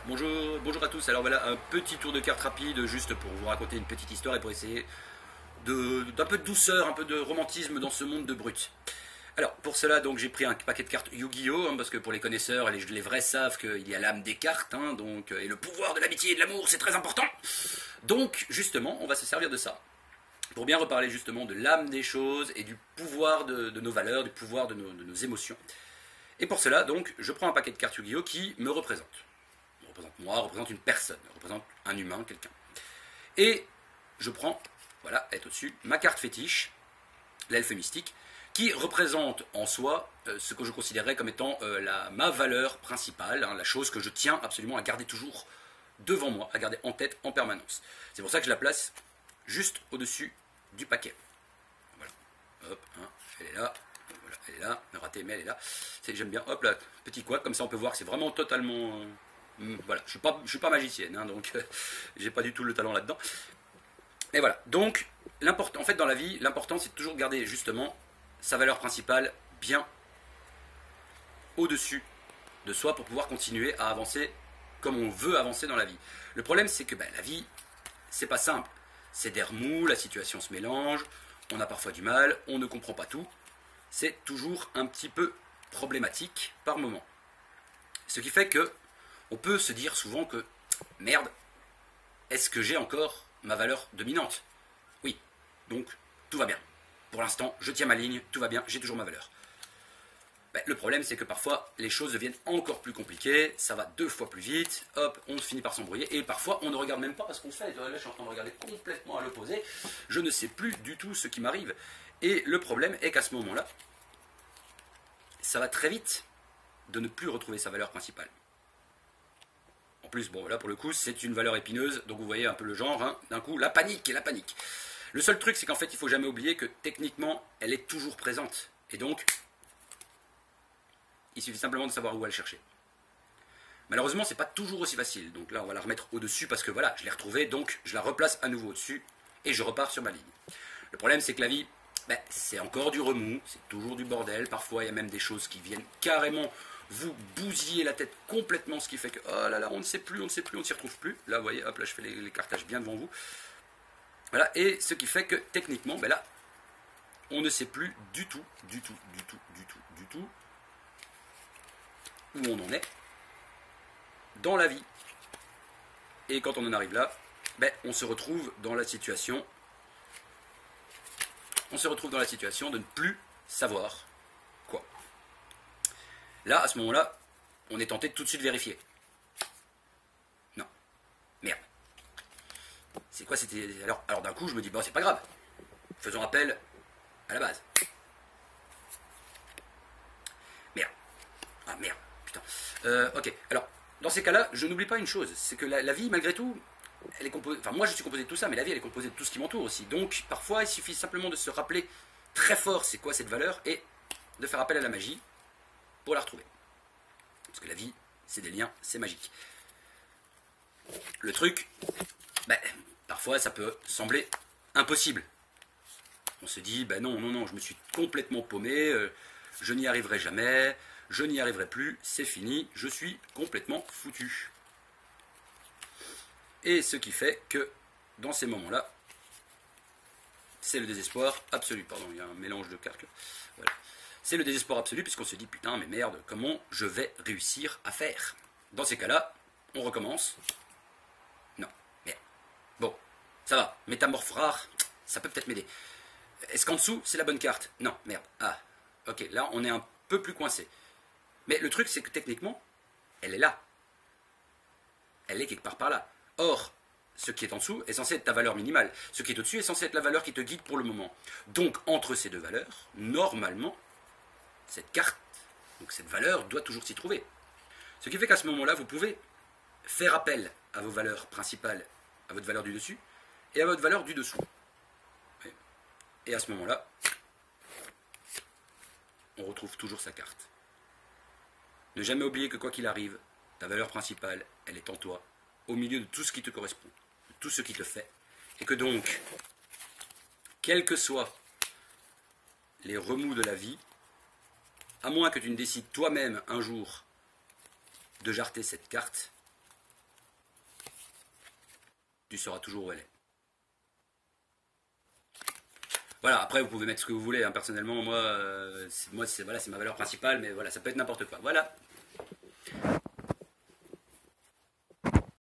Bonjour à tous. Alors voilà, un petit tour de cartes rapide juste pour vous raconter une petite histoire et pour essayer d'un peu de douceur, un peu de romantisme dans ce monde de brut. Alors pour cela donc j'ai pris un paquet de cartes Yu-Gi-Oh! Parce que pour les connaisseurs, les vrais savent qu'il y a l'âme des cartes, donc, et le pouvoir de l'amitié et de l'amour, c'est très important. Donc justement, on va se servir de ça pour bien reparler justement de l'âme des choses et du pouvoir de nos valeurs, du pouvoir de nos émotions. Et pour cela, donc, je prends un paquet de cartes Yu-Gi-Oh! Qui me représente. Représente moi, représente une personne, représente un humain, quelqu'un. Et je prends, voilà, elle est au-dessus, ma carte fétiche, l'elfe mystique, qui représente en soi ce que je considérerais comme étant ma valeur principale, la chose que je tiens absolument à garder toujours devant moi, à garder en tête en permanence. C'est pour ça que je la place juste au-dessus du paquet. Voilà, hop, elle est là. Voilà, elle est là, ratée, mais elle est là. J'aime bien, hop là, petit couac, comme ça on peut voir que c'est vraiment totalement... voilà, je suis pas magicienne, donc j'ai pas du tout le talent là-dedans. Et voilà, donc, en fait dans la vie, l'important c'est de toujours garder justement sa valeur principale bien au-dessus de soi pour pouvoir continuer à avancer comme on veut avancer dans la vie. Le problème c'est que la vie, c'est pas simple. C'est d'air mou, la situation se mélange, on a parfois du mal, on ne comprend pas tout. C'est toujours un petit peu problématique par moment. Ce qui fait que on peut se dire souvent que merde, est-ce que j'ai encore ma valeur dominante? Oui, donc tout va bien. Pour l'instant, je tiens ma ligne, tout va bien, j'ai toujours ma valeur. Le problème, c'est que parfois, les choses deviennent encore plus compliquées, ça va 2 fois plus vite, hop, on finit par s'embrouiller, et parfois, on ne regarde même pas ce qu'on fait. Là, je suis en train de regarder complètement à l'opposé, je ne sais plus du tout ce qui m'arrive. Et le problème est qu'à ce moment-là, ça va très vite de ne plus retrouver sa valeur principale. En plus, bon, là, pour le coup, c'est une valeur épineuse, donc vous voyez un peu le genre, d'un coup, la panique. Le seul truc, c'est qu'en fait, il ne faut jamais oublier que techniquement, elle est toujours présente. Et donc, il suffit simplement de savoir où aller chercher. Malheureusement, c'est pas toujours aussi facile. Donc là, on va la remettre au-dessus parce que voilà, je l'ai retrouvée, donc je la replace à nouveau au-dessus et je repars sur ma ligne. Le problème, c'est que la vie, c'est encore du remous, c'est toujours du bordel. Parfois, il y a même des choses qui viennent carrément vous bousiller la tête complètement, ce qui fait que, oh là là, on ne sait plus, on ne s'y retrouve plus. Là, vous voyez, hop, là, je fais les cartages bien devant vous. Voilà, et ce qui fait que, techniquement, là, on ne sait plus du tout où on en est dans la vie. Et quand on en arrive là, on se retrouve dans la situation de ne plus savoir quoi. Là, à ce moment-là, on est tenté de tout de suite vérifier. Non. Merde. C'est quoi c'était... Alors d'un coup, je me dis, c'est pas grave. Faisons appel à la base. Merde. Ah merde, putain. Ok, alors, dans ces cas-là, je n'oublie pas une chose, c'est que la vie, malgré tout, elle est composée... Enfin, moi, je suis composé de tout ça, mais la vie, elle est composée de tout ce qui m'entoure aussi. Donc, parfois, il suffit simplement de se rappeler très fort c'est quoi cette valeur et de faire appel à la magie pour la retrouver. Parce que la vie, c'est des liens, c'est magique. Le truc, parfois, ça peut sembler impossible. On se dit, non, je me suis complètement paumé, je n'y arriverai jamais, je n'y arriverai plus, c'est fini, je suis complètement foutu. Et ce qui fait que, dans ces moments-là, c'est le désespoir absolu. Pardon, il y a un mélange de cartes. Voilà. C'est le désespoir absolu puisqu'on se dit, putain, mais merde, comment je vais réussir à faire? Dans ces cas-là, on recommence. Non, merde. Bon, ça va, métamorphe rare, ça peut peut-être m'aider. Est-ce qu'en dessous, c'est la bonne carte? Non, merde. Ah, ok, là, on est un peu plus coincé. Mais le truc, c'est que techniquement, elle est là. Elle est quelque part par là. Or, ce qui est en dessous est censé être ta valeur minimale. Ce qui est au-dessus est censé être la valeur qui te guide pour le moment. Donc, entre ces deux valeurs, normalement, cette carte, donc cette valeur, doit toujours s'y trouver. Ce qui fait qu'à ce moment-là, vous pouvez faire appel à vos valeurs principales, à votre valeur du dessus, et à votre valeur du dessous. Et à ce moment-là, on retrouve toujours sa carte. Ne jamais oublier que quoi qu'il arrive, ta valeur principale, elle est en toi, au milieu de tout ce qui te correspond, de tout ce qui te fait. Et que donc, quels que soient les remous de la vie, à moins que tu ne décides toi-même un jour de jarter cette carte, tu sauras toujours où elle est. Voilà, après vous pouvez mettre ce que vous voulez, hein. Personnellement, moi, c'est ma valeur principale, mais voilà, ça peut être n'importe quoi. Voilà.